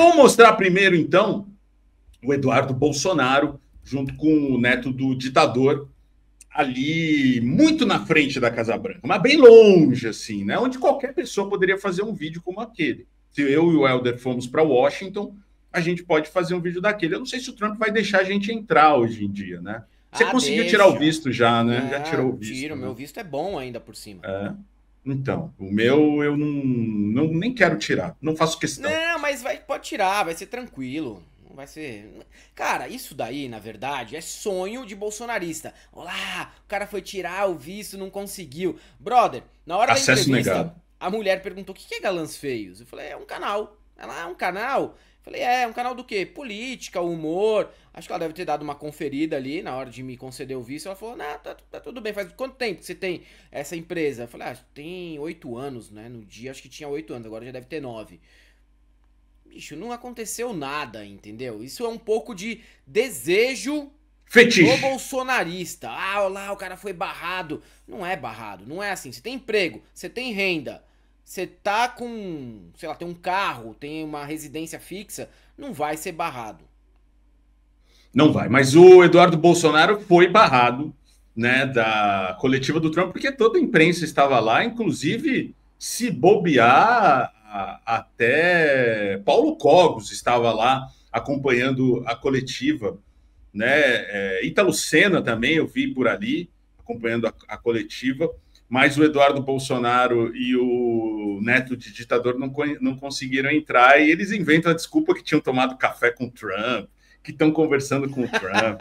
vamos mostrar primeiro, então, o Eduardo Bolsonaro, junto com o neto do ditador, ali muito na frente da Casa Branca, mas bem longe, assim, né? Onde qualquer pessoa poderia fazer um vídeo como aquele. Se eu e o Helder fomos para Washington, a gente pode fazer um vídeo daquele. Eu não sei se o Trump vai deixar a gente entrar hoje em dia, né? Você conseguiu tirar o visto já, né? Já tirou o visto. Tiro, né? meu visto é bom ainda por cima. Então, o meu eu nem quero tirar, não faço questão. Não, mas pode tirar, vai ser tranquilo. Não vai ser. Cara, isso daí, na verdade, é sonho de bolsonarista. Olá, o cara foi tirar o visto, não conseguiu. Brother, na hora Acesso da entrevista, negado. a mulher perguntou: o que é Galãs Feios? Eu falei: é um canal. Ela, é um canal? Eu falei: é um canal do quê? Política, humor. Acho que ela deve ter dado uma conferida ali na hora de me conceder o visto. Ela falou: não, tá tudo bem. Faz quanto tempo que você tem essa empresa? Eu falei: tem 8 anos, né? No dia acho que tinha 8 anos, agora já deve ter 9. Bicho, não aconteceu nada, entendeu? Isso é um pouco de desejo Fetiche. do bolsonarista. Ah, olha lá, o cara foi barrado. Não é barrado, não é assim. Você tem emprego, você tem renda, você tá com, sei lá, tem um carro, tem uma residência fixa, não vai ser barrado. Não vai, mas o Eduardo Bolsonaro foi barrado, né, da coletiva do Trump, porque toda a imprensa estava lá, inclusive, se bobear, até Paulo Cogos estava lá acompanhando a coletiva, né? Ítalo Senna também eu vi por ali acompanhando a coletiva, mas o Eduardo Bolsonaro e o neto de ditador não conseguiram entrar e eles inventam a desculpa que tinham tomado café com o Trump, que estão conversando com o Trump.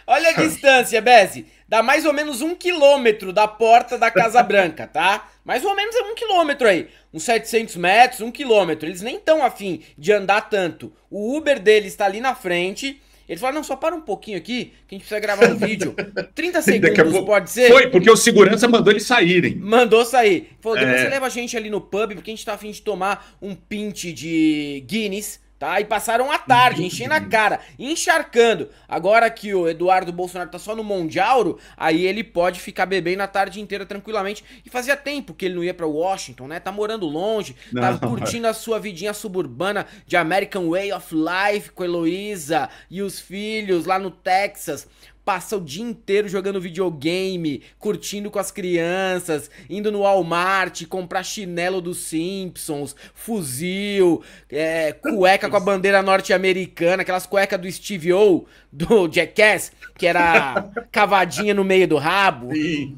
Olha a distância, Beze. Dá mais ou menos 1 quilômetro da porta da Casa Branca, tá? Mais ou menos 1 quilômetro aí. Uns 700 metros, 1 quilômetro. Eles nem estão afim de andar tanto. O Uber deles está ali na frente. Eles falaram: não, só para um pouquinho aqui, que a gente precisa gravar um vídeo. 30 segundos, pode ser? Foi, porque o segurança mandou eles saírem. Mandou sair. Falou: depois você leva a gente ali no pub, porque a gente tá afim de tomar um pint de Guinness. Tá? E passaram a tarde, enchendo a cara, encharcando. Agora que o Eduardo Bolsonaro tá só no Mondiauro, aí ele pode ficar bebendo a tarde inteira tranquilamente. E fazia tempo que ele não ia pra Washington, né? Tá morando longe, tá curtindo a sua vidinha suburbana de American Way of Life com a Heloísa e os filhos lá no Texas. Passa o dia inteiro jogando videogame, curtindo com as crianças, indo no Walmart, comprar chinelo dos Simpsons, fuzil, cueca com a bandeira norte-americana, aquelas cuecas do Steve O, do Jackass, que era cavadinha no meio do rabo. Sim.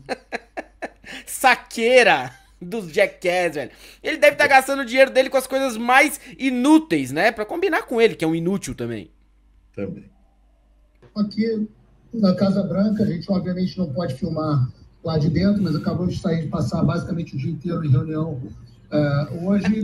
Saqueira dos Jackass, velho. Ele deve estar gastando o dinheiro dele com as coisas mais inúteis, né? Pra combinar com ele, que é um inútil também. Também. Aqui na Casa Branca, a gente obviamente não pode filmar lá de dentro, mas acabamos de passar basicamente o dia inteiro em reunião hoje.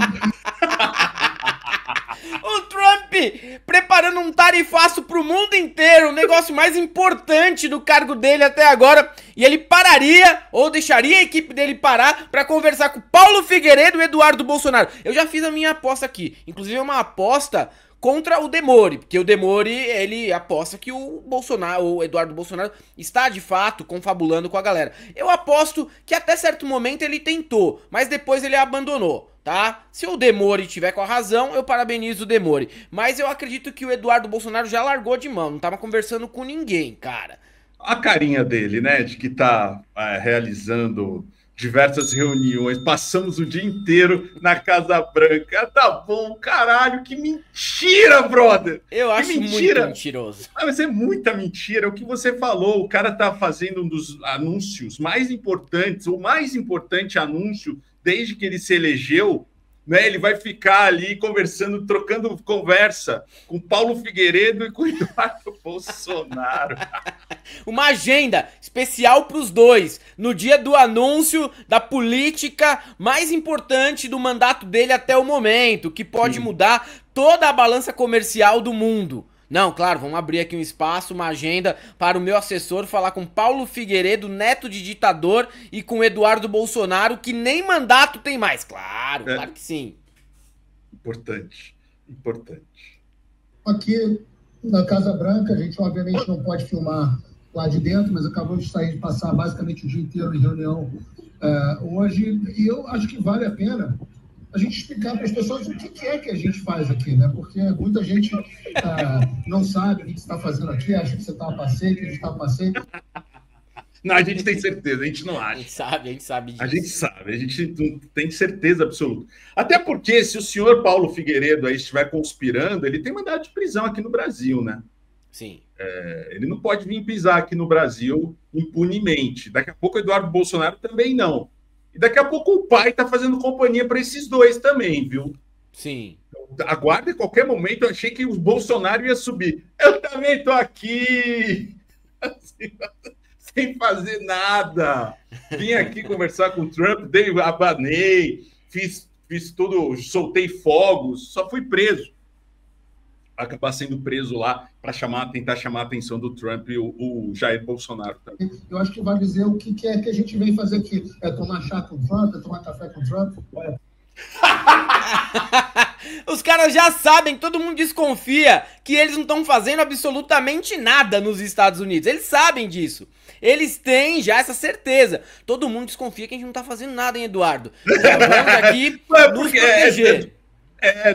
O Trump preparando um tarifaço pro mundo inteiro, o negócio mais importante do cargo dele até agora, e ele pararia, ou deixaria a equipe dele parar pra conversar com Paulo Figueiredo e Eduardo Bolsonaro. Eu já fiz a minha aposta aqui, inclusive é uma aposta contra o Demore, porque o Demore, ele aposta que o Bolsonaro, o Eduardo Bolsonaro, está de fato confabulando com a galera. Eu aposto que até certo momento ele tentou, mas depois ele abandonou, tá? Se o Demore tiver com a razão, eu parabenizo o Demore. Mas eu acredito que o Eduardo Bolsonaro já largou de mão, não tava conversando com ninguém, cara. A carinha dele, né, de que tá realizando diversas reuniões, passamos o dia inteiro na Casa Branca. Tá bom, caralho, que mentira, brother! Eu acho muito mentiroso. Mas é muita mentira, é o que você falou, o cara tá fazendo um dos anúncios mais importantes, o mais importante anúncio desde que ele se elegeu, né? Ele vai ficar ali conversando, trocando conversa com Paulo Figueiredo e com Eduardo Bolsonaro. Uma agenda especial para os dois, no dia do anúncio da política mais importante do mandato dele até o momento, que pode mudar toda a balança comercial do mundo. Não, claro, vamos abrir aqui um espaço, uma agenda para o meu assessor falar com Paulo Figueiredo, neto de ditador, e com Eduardo Bolsonaro, que nem mandato tem mais. Claro, claro que sim. Importante, importante. Aqui na Casa Branca, a gente obviamente não pode filmar lá de dentro, mas acabamos de passar basicamente o dia inteiro em reunião hoje, e eu acho que vale a pena a gente explicar para as pessoas o que é que a gente faz aqui, né? Porque muita gente não sabe o que você está fazendo aqui, acha que você está a passeio, que a gente está a passeio. Não, a gente tem certeza, a gente não acha. A gente sabe disso. A gente sabe, a gente tem certeza absoluta. Até porque se o senhor Paulo Figueiredo aí estiver conspirando, ele tem mandado de prisão aqui no Brasil, né? Sim. Ele não pode vir pisar aqui no Brasil impunemente. Daqui a pouco o Eduardo Bolsonaro também não. E daqui a pouco o pai está fazendo companhia para esses dois também, viu? Sim. Aguarde, em qualquer momento, eu achei que o Bolsonaro ia subir. Eu também estou aqui! Assim, sem fazer nada. Vim aqui conversar com o Trump, abanei, fiz tudo, soltei fogos, só fui preso. Acabar sendo preso lá para tentar chamar a atenção do Trump e o Jair Bolsonaro também. Eu acho que vai dizer o que é que a gente vem fazer aqui. É tomar chá com o Trump, é tomar café com o Trump? Os caras já sabem, todo mundo desconfia que eles não estão fazendo absolutamente nada nos Estados Unidos. Eles sabem disso. Eles têm já essa certeza. Todo mundo desconfia que a gente não tá fazendo nada, hein, Eduardo? Já vamos aqui nos proteger.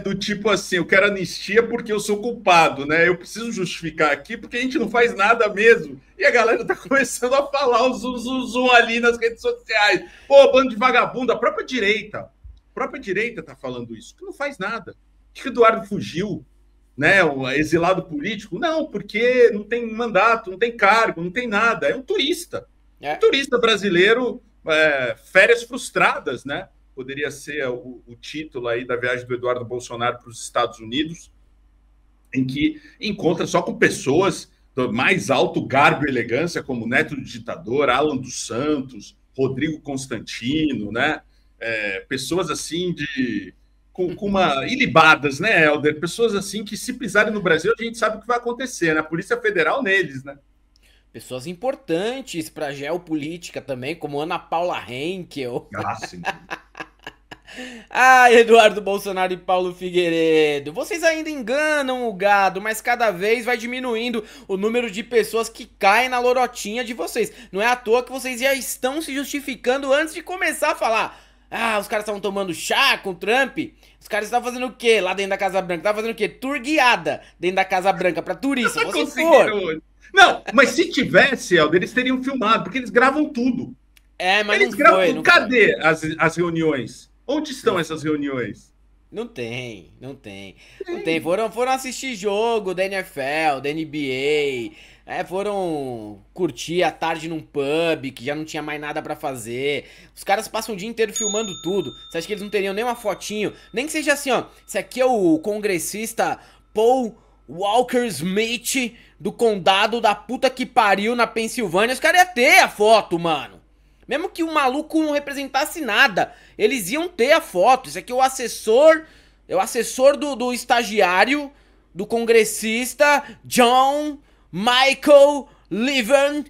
Do tipo assim, eu quero anistia porque eu sou culpado, né? Eu preciso justificar aqui porque a gente não faz nada mesmo. E a galera tá começando a falar o zum ali nas redes sociais. Pô, bando de vagabundo, a própria direita tá falando isso, que não faz nada. Acho que o Eduardo fugiu, né? O exilado político. Não, porque não tem mandato, não tem cargo, não tem nada. É um turista. Um turista brasileiro, férias frustradas, né? Poderia ser o título aí da viagem do Eduardo Bolsonaro para os Estados Unidos, em que encontra só com pessoas do mais alto garbo e elegância, como Neto do Ditador, Alan dos Santos, Rodrigo Constantino, né? Pessoas assim com uma ilibadas, né, Helder? Pessoas assim que se pisarem no Brasil a gente sabe o que vai acontecer, né? A Polícia Federal neles, né? Pessoas importantes para a geopolítica também, como Ana Paula Henkel. Sim. Eduardo Bolsonaro e Paulo Figueiredo, vocês ainda enganam o gado, mas cada vez vai diminuindo o número de pessoas que caem na lorotinha de vocês. Não é à toa que vocês já estão se justificando antes de começar a falar. Os caras estavam tomando chá com o Trump. Os caras estavam fazendo o quê lá dentro da Casa Branca? Estavam fazendo o quê? Tour guiada dentro da Casa Branca pra turista. Não, mas se tivesse, Helder, eles teriam filmado, porque eles gravam tudo. Mas eles não gravam foi. tudo. Cadê as reuniões? Onde estão essas reuniões? Não tem. Foram assistir jogo da NFL, da NBA. Foram curtir a tarde num pub, que já não tinha mais nada pra fazer. Os caras passam o dia inteiro filmando tudo. Você acha que eles não teriam nem uma fotinho? Nem que seja assim, ó. Esse aqui é o congressista Paul Walker Smith do condado da puta que pariu na Pensilvânia. Os caras iam ter a foto, mano. Mesmo que o maluco não representasse nada, eles iam ter a foto. Esse aqui é o assessor do estagiário, do congressista John Michael Levin,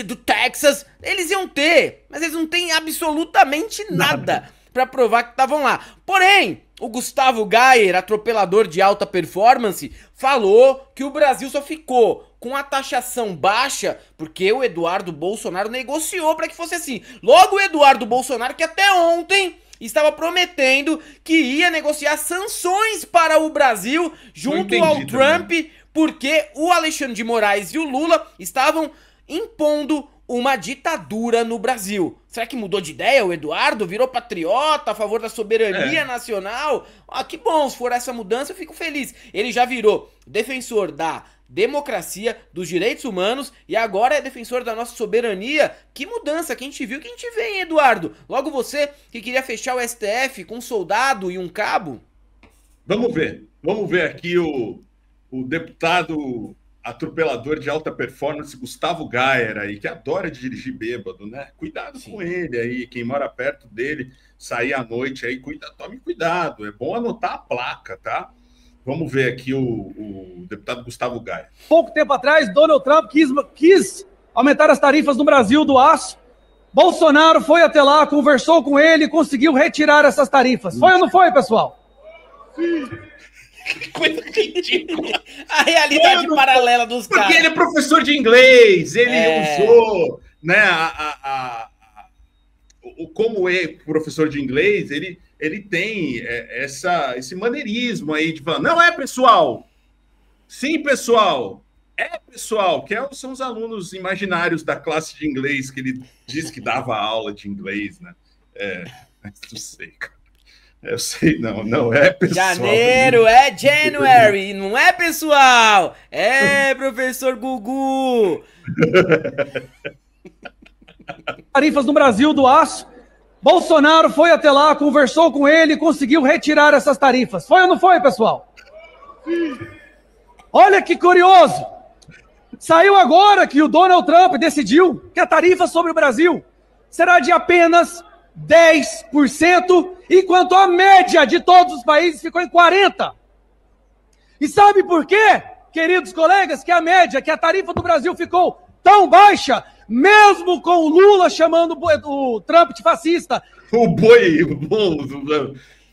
do Texas. Eles iam ter, mas eles não têm absolutamente nada pra provar que estavam lá. Porém, o Gustavo Gayer, atropelador de alta performance, falou que o Brasil só ficou com a taxação baixa porque o Eduardo Bolsonaro negociou para que fosse assim. Logo o Eduardo Bolsonaro, que até ontem estava prometendo que ia negociar sanções para o Brasil junto ao Trump, porque o Alexandre de Moraes e o Lula estavam impondo uma ditadura no Brasil. Será que mudou de ideia o Eduardo? Virou patriota a favor da soberania nacional? Que bom, se for essa mudança eu fico feliz. Ele já virou defensor da democracia, dos direitos humanos e agora é defensor da nossa soberania. Que mudança, que a gente viu, que a gente vê, hein, Eduardo? Logo você que queria fechar o STF com um soldado e um cabo? Vamos ver aqui o deputado atropelador de alta performance Gustavo Gayer aí, que adora dirigir bêbado, né? Cuidado com ele aí, quem mora perto dele, sair à noite aí, tome cuidado, é bom anotar a placa, tá? Vamos ver aqui o deputado Gustavo Gayer. Pouco tempo atrás, Donald Trump quis aumentar as tarifas no Brasil do aço. Bolsonaro foi até lá, conversou com ele e conseguiu retirar essas tarifas. Foi ou não foi, pessoal? Sim. Que coisa ridícula. A realidade paralela dos caras. Porque ele é professor de inglês, ele usou, né, como é professor de inglês, ele tem esse maneirismo aí de falar, não é, pessoal? Sim, pessoal. É, pessoal, são os alunos imaginários da classe de inglês que ele diz que dava aula de inglês, né? Não sei, cara. Eu sei, não é, pessoal. Janeiro é January, não é, pessoal? É, professor Gugu. Tarifas no Brasil do aço. Bolsonaro foi até lá, conversou com ele e conseguiu retirar essas tarifas. Foi ou não foi, pessoal? Olha que curioso. Saiu agora que o Donald Trump decidiu que a tarifa sobre o Brasil será de apenas 10%, enquanto a média de todos os países ficou em 40%. E sabe por quê, queridos colegas, que a tarifa do Brasil ficou tão baixa, mesmo com o Lula chamando o Trump de fascista?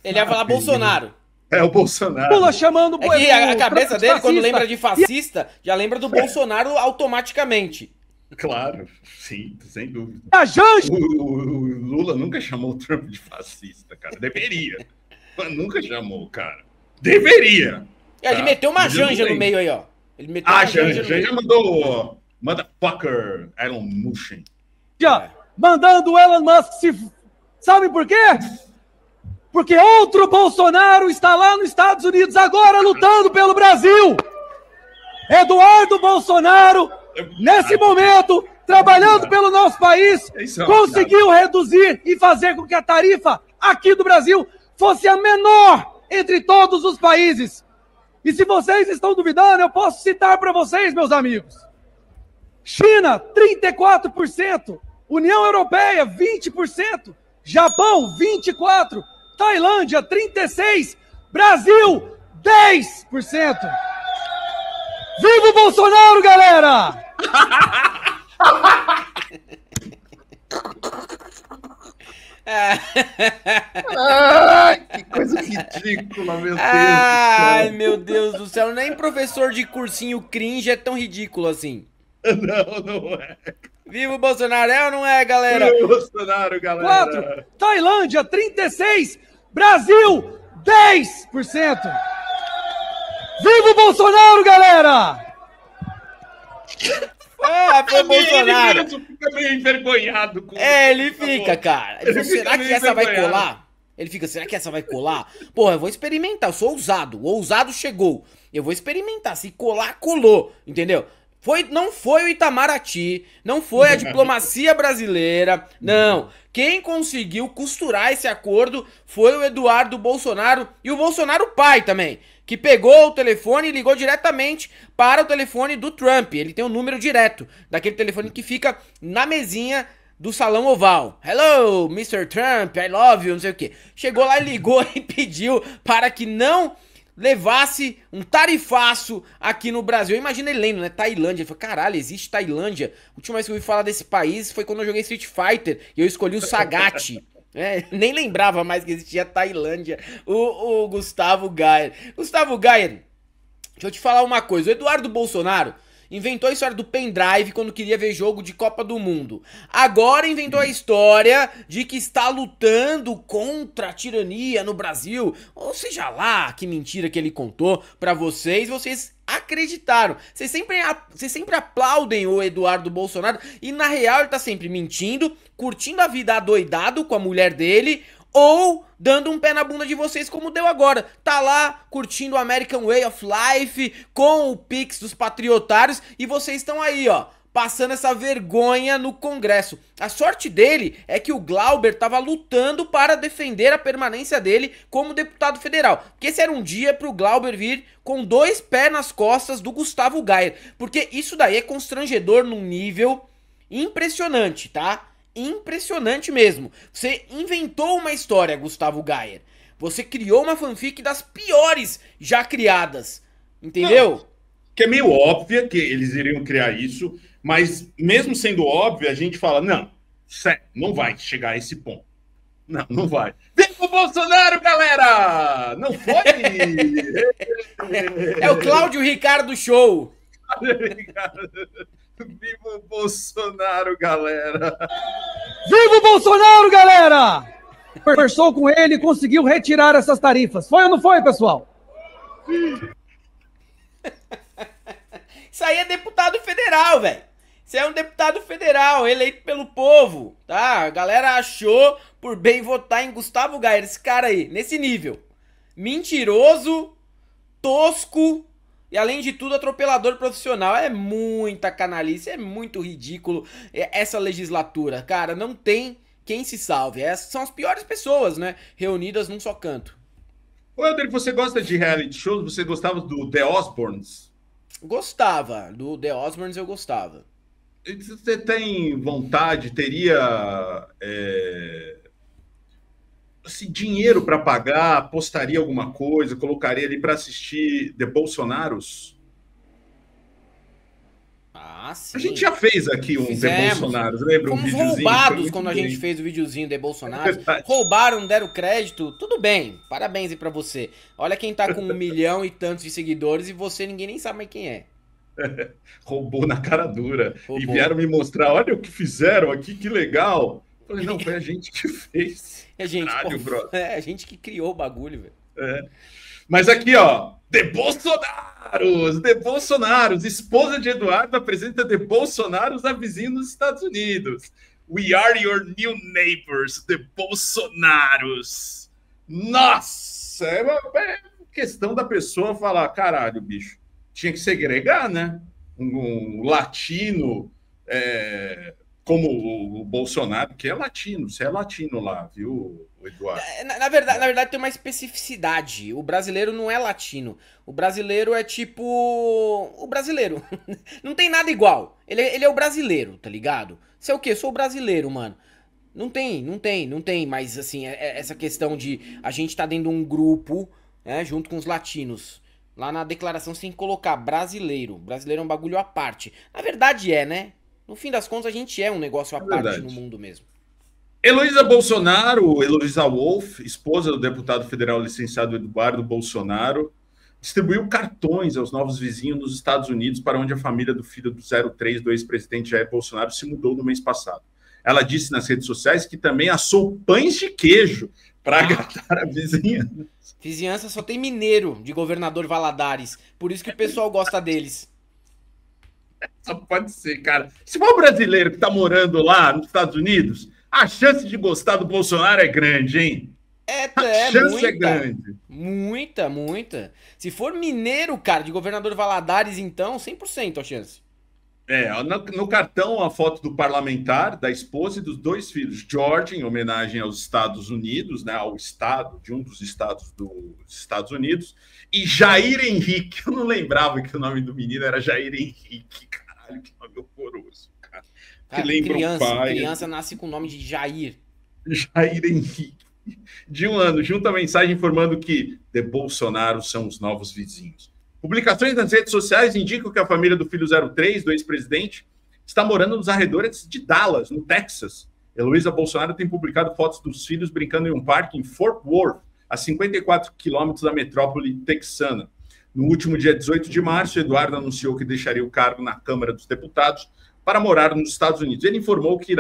Ele ia falar Bolsonaro. É o Bolsonaro. Lula chamando o que a cabeça dele, fascista, quando lembra de fascista, já lembra do Bolsonaro automaticamente. Claro, sim, sem dúvida. A Janja! O Lula nunca chamou o Trump de fascista, cara. Deveria. Mas nunca chamou, cara. Deveria. Ele meteu uma Janja no meio aí, ó. Ele meteu uma Janja mandou... Motherfucker, Elon Musk. Mandando o Elon Musk se... Sabe por quê? Porque outro Bolsonaro está lá nos Estados Unidos agora lutando pelo Brasil. Eduardo Bolsonaro, nesse momento, trabalhando pelo nosso país, conseguiu reduzir e fazer com que a tarifa aqui do Brasil fosse a menor entre todos os países. E se vocês estão duvidando, eu posso citar para vocês, meus amigos. China, 34%. União Europeia, 20%. Japão, 24%. Tailândia, 36%. Brasil, 10%. Viva o Bolsonaro, galera! Ai, que coisa ridícula, meu Deus. Ai, meu Deus do céu. Nem professor de cursinho cringe é tão ridículo assim. Não é. Viva o Bolsonaro, é ou não é, galera? Viva o Bolsonaro, galera. 4. Tailândia, 36%. Brasil, 10%. Viva o Bolsonaro, galera! Foi o Bolsonaro. Ele fica meio envergonhado. Ele fica, cara. Ele fica, será que essa vai colar? Ele fica, será que essa vai colar? Porra, eu vou experimentar, eu sou ousado. O ousado chegou. Eu vou experimentar, se colar, colou. Entendeu? Não foi o Itamaraty, não foi a diplomacia brasileira, não. Quem conseguiu costurar esse acordo foi o Eduardo Bolsonaro e o Bolsonaro pai também, que pegou o telefone e ligou diretamente para o telefone do Trump. Ele tem um número direto, daquele telefone que fica na mesinha do Salão Oval. Hello, Mr. Trump, I love you, não sei o que. Chegou lá e ligou e pediu para que não levasse um tarifaço aqui no Brasil. Imagina ele lendo, né? Tailândia. Ele falou, caralho, existe Tailândia. A última vez que eu ouvi falar desse país foi quando eu joguei Street Fighter e eu escolhi o Sagat. Nem lembrava mais que existia Tailândia. O Gustavo Gayer. Gustavo Gayer, deixa eu te falar uma coisa. O Eduardo Bolsonaro inventou a história do pendrive quando queria ver jogo de Copa do Mundo. Agora inventou a história de que está lutando contra a tirania no Brasil. Ou seja lá, que mentira que ele contou pra vocês. Vocês acreditaram. Vocês sempre aplaudem o Eduardo Bolsonaro. E na real ele tá sempre mentindo, curtindo a vida adoidado com a mulher dele, ou dando um pé na bunda de vocês como deu agora. Tá lá curtindo o American Way of Life com o Pix dos patriotários e vocês estão aí, ó, passando essa vergonha no Congresso. A sorte dele é que o Glauber tava lutando para defender a permanência dele como deputado federal. Porque esse era um dia pro Glauber vir com 2 pés nas costas do Gustavo Gayer. Porque isso daí é constrangedor num nível impressionante, tá? Impressionante mesmo. Você inventou uma história, Gustavo Gayer. Você criou uma fanfic das piores já criadas. Entendeu? Não, que é meio óbvia que eles iriam criar isso, mas mesmo sendo óbvio, a gente fala, não, sério, não vai chegar a esse ponto. Não vai. Viva o Bolsonaro, galera! Não foi? É o Cláudio Ricardo Show. Viva o Bolsonaro, galera! Viva o Bolsonaro, galera! Conversou com ele e conseguiu retirar essas tarifas. Foi ou não foi, pessoal? Isso aí é deputado federal, velho. Isso é um deputado federal, eleito pelo povo, tá? A galera achou por bem votar em Gustavo Gayer, esse cara aí, nesse nível. Mentiroso, tosco e, além de tudo, atropelador profissional. É muita canalice, é muito ridículo essa legislatura. Cara, não tem quem se salve. Essas são as piores pessoas, né? Reunidas num só canto. Ô, Helder, você gosta de reality shows? Você gostava do The Osbournes? Gostava. Do The Osbournes eu gostava. Você tem vontade, teria assim, dinheiro para pagar, apostaria alguma coisa, colocaria ali para assistir The Bolsonaros? Ah, sim. A gente já fez aqui um The Bolsonaros, lembra? Fomos roubados quando a gente fez o videozinho The Bolsonaro. Roubaram, deram crédito, tudo bem. Parabéns aí pra você. Olha quem tá com 1 milhão e tantos de seguidores e você ninguém nem sabe mais quem é. Roubou na cara dura. Roubou. E vieram me mostrar, olha o que fizeram aqui, que legal. Eu falei, não, foi a gente que fez. É a gente, Caralho, pô, é a gente que criou o bagulho, velho. É. Mas aqui, ó, The Bolsonaros, The Bolsonaros, esposa de Eduardo apresenta The Bolsonaros a vizinho nos Estados Unidos. We are your new neighbors, The Bolsonaros. Nossa, é uma questão da pessoa falar, caralho, bicho, tinha que segregar, né? Um latino como o Bolsonaro, que é latino, você é latino lá, viu, Eduardo? Na verdade tem uma especificidade. O brasileiro não é latino. O brasileiro é tipo... o brasileiro. Não tem nada igual. Ele é o brasileiro, tá ligado? Você é o quê? Eu sou o brasileiro, mano. Não tem. Mas, assim, essa questão de a gente tá dentro de um grupo, né, junto com os latinos. Lá na declaração você tem que colocar brasileiro. Brasileiro é um bagulho à parte. Na verdade né? No fim das contas, a gente é um negócio à parte no mundo mesmo. Heloísa Bolsonaro, Heloísa Wolff, esposa do deputado federal licenciado Eduardo Bolsonaro, distribuiu cartões aos novos vizinhos nos Estados Unidos, para onde a família do filho do 03 do ex-presidente Jair Bolsonaro se mudou no mês passado. Ela disse nas redes sociais que também assou pães de queijo para agradar a vizinha. Vizinhança só tem mineiro de Governador Valadares, por isso que o pessoal gosta deles. Só pode ser, cara. Se for brasileiro que tá morando lá nos Estados Unidos, a chance de gostar do Bolsonaro é grande, hein? A chance muita, é grande. Muita. Se for mineiro, cara, de Governador Valadares, então, 100% a chance. No cartão, a foto do parlamentar, da esposa e dos 2 filhos. George, em homenagem aos Estados Unidos, né, ao estado, de um dos estados dos Estados Unidos, e Jair Henrique. Eu não lembrava que o nome do menino era Jair Henrique. Caralho, que nome horroroso, cara. Que lembra o pai. Criança nasce com o nome de Jair. Jair Henrique. De 1 ano, junto a mensagem informando que The Bolsonaro são os novos vizinhos. Publicações nas redes sociais indicam que a família do filho 03, do ex-presidente, está morando nos arredores de Dallas, no Texas. Heloísa Bolsonaro tem publicado fotos dos filhos brincando em um parque em Fort Worth, a 54 quilômetros da metrópole texana. No último dia 18 de março, Eduardo anunciou que deixaria o cargo na Câmara dos Deputados para morar nos Estados Unidos. Ele informou que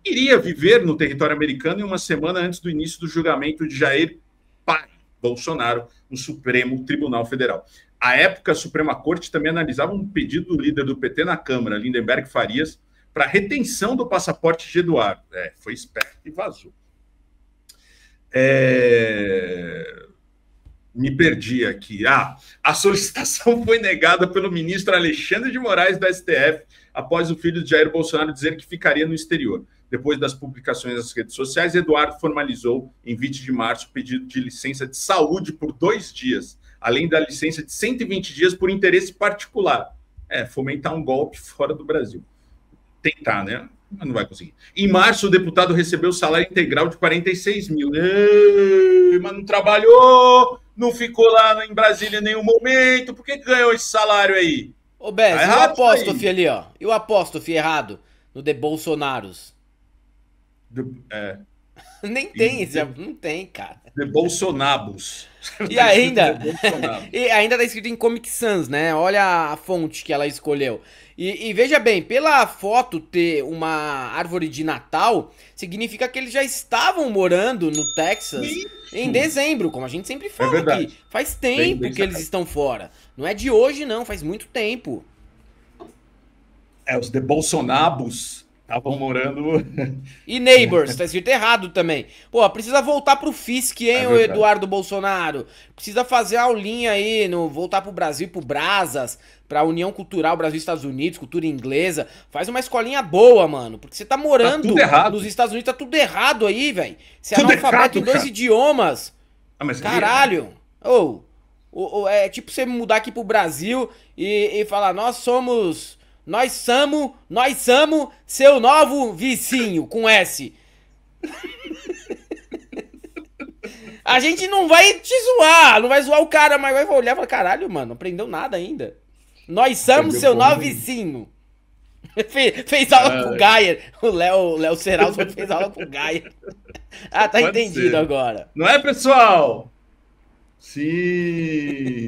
iria viver no território americano em uma semana antes do início do julgamento de Jair pai Bolsonaro no Supremo Tribunal Federal. À época, a Suprema Corte também analisava um pedido do líder do PT na Câmara, Lindenberg Farias, para retenção do passaporte de Eduardo. Foi esperto e vazou. Me perdi aqui. A solicitação foi negada pelo ministro Alexandre de Moraes do STF após o filho de Jair Bolsonaro dizer que ficaria no exterior. Depois das publicações nas redes sociais, Eduardo formalizou em 20 de março o pedido de licença de saúde por 2 dias, além da licença de 120 dias por interesse particular. Fomentar um golpe fora do Brasil. Tentar, né? Mas não vai conseguir. Em março, o deputado recebeu o salário integral de 46 mil. Mas não trabalhou, não ficou lá em Brasília em nenhum momento. Por que ganhou esse salário aí? Ô, Bez, e o apóstrofe ali, ó? E o apóstrofe errado no The Bolsonaros? Nem tem esse, não tem, cara. De Bolsonabos. E ainda, e ainda tá escrito em Comic Sans, né? Olha a fonte que ela escolheu. E veja bem, pela foto ter uma árvore de Natal, significa que eles já estavam morando no Texas em dezembro, como a gente sempre fala aqui. Faz tempo que eles estão fora. Não é de hoje, não, faz muito tempo. Os de Bolsonabos estavam morando... E Neighbors, tá escrito errado também. Pô, precisa voltar pro Fisk, hein, o Eduardo Bolsonaro. Precisa fazer a aulinha aí, voltar pro Brasil, pro Brasas, pra União Cultural Brasil e Estados Unidos, cultura inglesa. Faz uma escolinha boa, mano. Porque você tá morando nos Estados Unidos, tá tudo errado aí, velho. Você é analfabeto em 2 idiomas. Mas caralho. É tipo você mudar aqui pro Brasil e falar, nós somos seu novo vizinho, com S. A gente não vai te zoar, não vai zoar o cara, mas vai olhar e falar, caralho, mano, não aprendeu nada ainda. Nós somos seu novo vizinho. Fez aula com o Gaia. O Léo Seralso fez aula com o Gaia. Ah, tá entendido agora. Não é, pessoal? Sim.